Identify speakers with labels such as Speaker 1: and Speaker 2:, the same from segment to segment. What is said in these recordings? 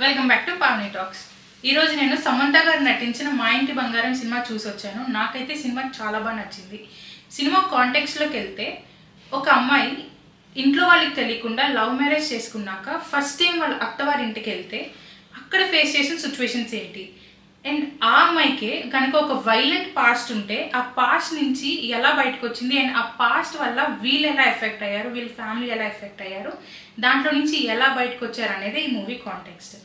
Speaker 1: Welcome back to Pavani talks. ఈరోజు నేను సమంత గారు నటించిన మా ఇంటి బంగారం సినిమా చూసి వచ్చాను. నాకైతే సినిమా చాలా బాగా నచ్చింది. సినిమా కాంటెక్స్ట్లోకి వెళ్తే ఒక అమ్మాయి ఇంట్లో వాళ్ళకి తెలియకుండా లవ్ మ్యారేజ్ చేసుకున్నాక ఫస్ట్ టైం వాళ్ళ అత్తవారి ఇంటికి వెళ్తే అక్కడ ఫేస్ చేసిన సిచ్యువేషన్స్ ఏంటి, అండ్ ఆ అమ్మాయికి కనుక ఒక వైలెంట్ పాస్ట్ ఉంటే ఆ పాస్ట్ నుంచి ఎలా బయటకు వచ్చింది, అండ్ ఆ పాస్ట్ వల్ల వీళ్ళు ఎలా ఎఫెక్ట్ అయ్యారు, వీళ్ళ ఫ్యామిలీ ఎలా ఎఫెక్ట్ అయ్యారు, దాంట్లో నుంచి ఎలా బయటకు వచ్చారు అనేది ఈ మూవీ కాంటెక్స్ట్.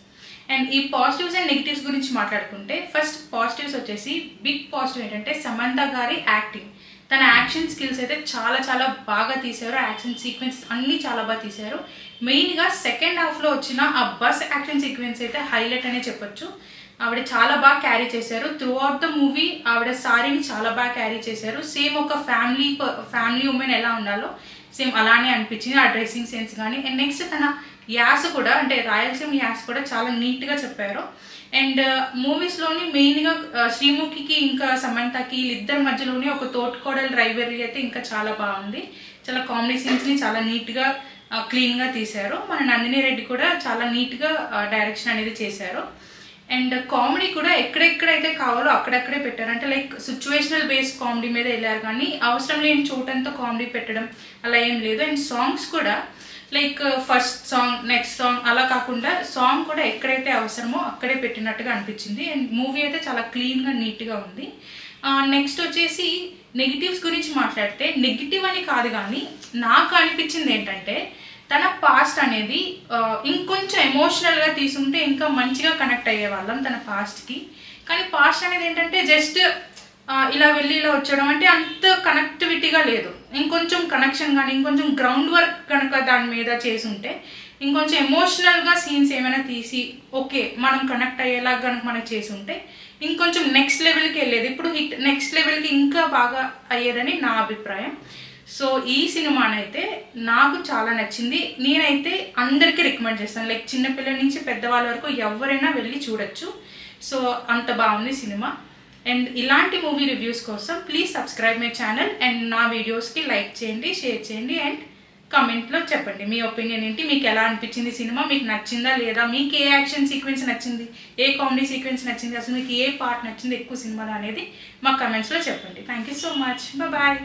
Speaker 1: అండ్ ఈ పాజిటివ్స్ అండ్ నెగిటివ్స్ గురించి మాట్లాడుకుంటే ఫస్ట్ పాజిటివ్స్ వచ్చేసి బిగ్ పాజిటివ్ ఏంటంటే సమంత గారి యాక్టింగ్. తన యాక్షన్ స్కిల్స్ అయితే చాలా చాలా బాగా తీశారు. యాక్షన్ సీక్వెన్స్ అన్నీ చాలా బాగా తీశారు. మెయిన్గా సెకండ్ హాఫ్లో వచ్చిన ఆ బస్ యాక్షన్ సీక్వెన్స్ అయితే హైలైట్ అనే చెప్పొచ్చు. ఆవిడ చాలా బాగా క్యారీ చేశారు. త్రూ అవుట్ ద మూవీ ఆవిడ సారీని చాలా బాగా క్యారీ చేశారు. సేమ్ ఒక ఫ్యామిలీ ఉమెన్ ఎలా ఉండాలో సేమ్ అలానే అనిపించింది ఆ డ్రెస్సింగ్ సెన్స్ కానీ. అండ్ నెక్స్ట్ తన యాస కూడా, అంటే రాయలసీమ యాస కూడా చాలా నీట్గా చెప్పారు. అండ్ మూవీస్లోని మెయిన్గా శ్రీముఖికి ఇంకా సమంతకి వీళ్ళిద్దరి మధ్యలోని ఒక తోటికోడలు రైవరీ అయితే ఇంకా చాలా బాగుంది. చాలా కామెడీ సీన్స్ని చాలా నీట్గా క్లీన్గా తీశారు. మన నందిని రెడ్డి కూడా చాలా నీట్గా డైరెక్షన్ అనేది చేశారు. అండ్ కామెడీ కూడా ఎక్కడెక్కడైతే కావాలో అక్కడక్కడే పెట్టారు. అంటే లైక్ సిచ్యువేషనల్ బేస్డ్ కామెడీ మీద వెళ్ళారు కానీ అవసరం లేని చోటంతా కామెడీ పెట్టడం అలా ఏం లేదు. అండ్ సాంగ్స్ కూడా like first song next song అలా కాకుండా సాంగ్ కూడా ఎక్కడైతే అవసరమో అక్కడే పెట్టినట్టుగా అనిపించింది. అండ్ మూవీ అయితే చాలా క్లీన్గా నీట్గా ఉంది. నెక్స్ట్ వచ్చేసి నెగిటివ్స్ గురించి మాట్లాడితే నెగిటివ్ అని కాదు కానీ నాకు అనిపించింది ఏంటంటే తన పాస్ట్ అనేది ఇంకొంచెం ఎమోషనల్గా తీసుంటే ఇంకా మంచిగా కనెక్ట్ అయ్యే వాళ్ళం తన పాస్ట్కి. కానీ పాస్ట్ అనేది ఏంటంటే జస్ట్ ఇలా వెళ్ళి ఇలా వచ్చడం అంటే అంత కనెక్టివిటీగా లేదు. ఇంకొంచెం కనెక్షన్ కానీ ఇంకొంచెం గ్రౌండ్ వర్క్ కనుక దాని మీద చేసుంటే ఇంకొంచెం ఎమోషనల్గా సీన్స్ ఏమైనా తీసి ఓకే మనం కనెక్ట్ అయ్యేలాగా కనుక మనకు చేసి ఉంటే ఇంకొంచెం నెక్స్ట్ లెవెల్కి వెళ్ళేది. ఇప్పుడు నెక్స్ట్ లెవెల్కి ఇంకా బాగా అయ్యేదని నా అభిప్రాయం. సో ఈ సినిమానైతే నాకు చాలా నచ్చింది. నేనైతే అందరికీ రికమెండ్ చేస్తాను. లైక్ చిన్నపిల్లల నుంచి పెద్దవాళ్ళ వరకు ఎవరైనా వెళ్ళి చూడొచ్చు. సో అంత బాగుంది సినిమా. అండ్ ఇలాంటి మూవీ రివ్యూస్ కోసం please subscribe my channel. And నా వీడియోస్కి లైక్ చేయండి, షేర్ చేయండి, అండ్ కామెంట్లో చెప్పండి మీ ఒపీనియన్ ఏంటి, మీకు ఎలా అనిపించింది సినిమా, మీకు నచ్చిందా లేదా, మీకు ఏ యాక్షన్ సీక్వెన్స్ నచ్చింది, ఏ కామెడీ సీక్వెన్స్ నచ్చింది, అసలు మీకు ఏ పార్ట్ నచ్చింది ఎక్కువ సినిమాలో అనేది మా కమెంట్స్లో చెప్పండి. Thank you so much. Bye.